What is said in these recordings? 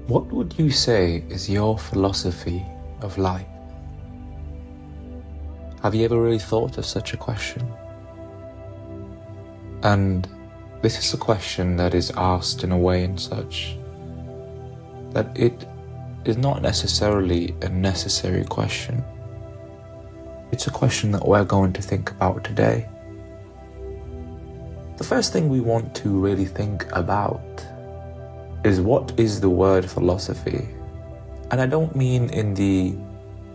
What would you say is your philosophy of life? Have you ever really thought of such a question? And this is a question that is asked in a way and such that it is not necessarily a necessary question. It's a question that we're going to think about today. The first thing we want to really think about is, what is the word philosophy? And I don't mean in the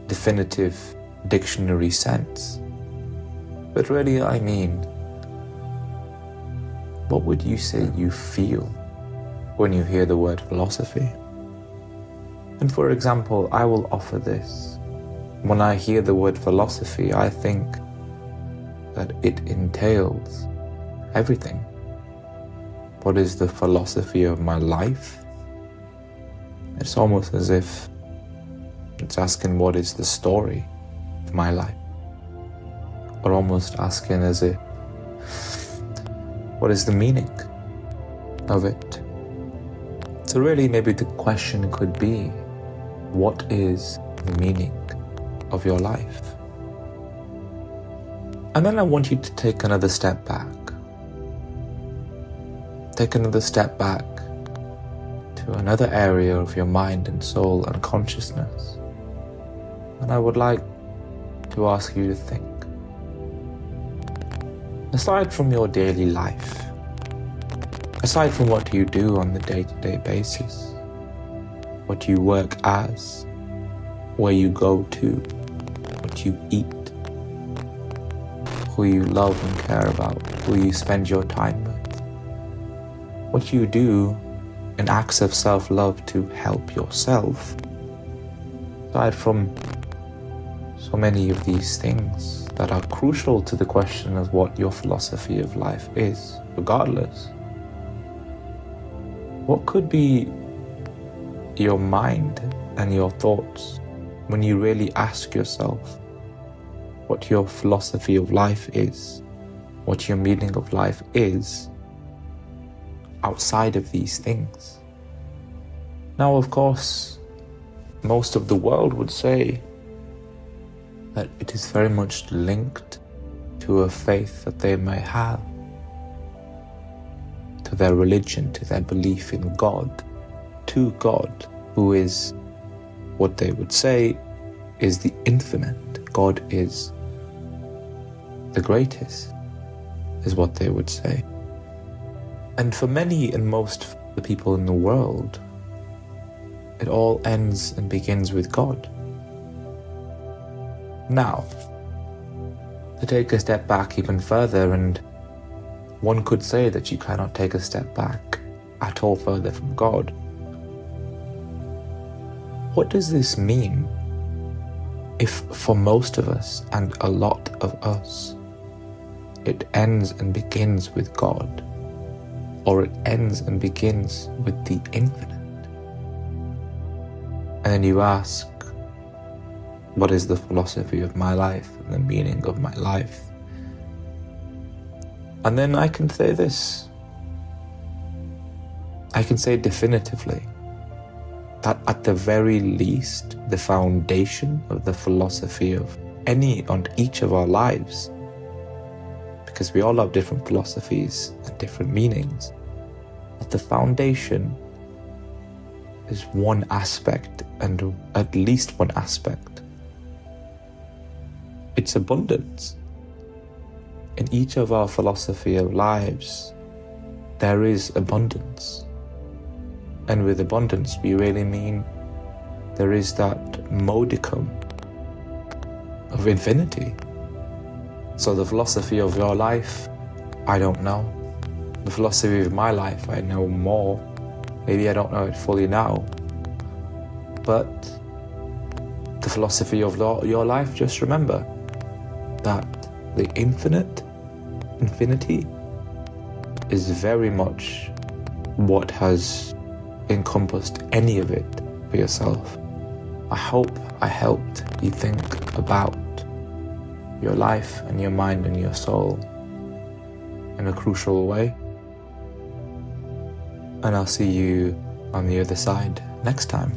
definitive dictionary sense, but really I mean, what would you say you feel when you hear the word philosophy? And for example, I will offer this. When I hear the word philosophy, I think that it entails everything. What is the philosophy of my life? It's almost as if it's asking, what is the story of my life? Or almost asking as if, what is the meaning of it? So really maybe the question could be, what is the meaning of your life? And then I want you to take another step back. Take another step back to another area of your mind and soul and consciousness. And I would like to ask you to think. Aside from your daily life, aside from what you do on the day-to-day basis, what you work as, where you go to, what you eat, who you love and care about, who you spend your time with, what you do in acts of self-love to help yourself. Aside from so many of these things that are crucial to the question of what your philosophy of life is, regardless, what could be your mind and your thoughts when you really ask yourself what your philosophy of life is, what your meaning of life is, outside of these things? Now, of course, most of the world would say that it is very much linked to a faith that they may have, to their religion, to their belief in God, to God, who is what they would say is the infinite. God is the greatest, is what they would say. And for many and most of the people in the world, it all ends and begins with God. Now, to take a step back even further, and one could say that you cannot take a step back at all further from God. What does this mean if for most of us, and a lot of us, it ends and begins with God, or it ends and begins with the infinite? And then you ask, what is the philosophy of my life and the meaning of my life? And then I can say this. I can say definitively that at the very least, the foundation of the philosophy of any and each of our lives, because we all have different philosophies and different meanings, but the foundation is one aspect, and at least one aspect. It's abundance. In each of our philosophy of lives, there is abundance. And with abundance, we really mean there is that modicum of infinity. So the philosophy of your life, I don't know. The philosophy of my life, I know more. Maybe I don't know it fully now. But the philosophy of your life, just remember that the infinity is very much what has encompassed any of it for yourself. I hope I helped you think about your life and your mind and your soul in a crucial way. And I'll see you on the other side next time.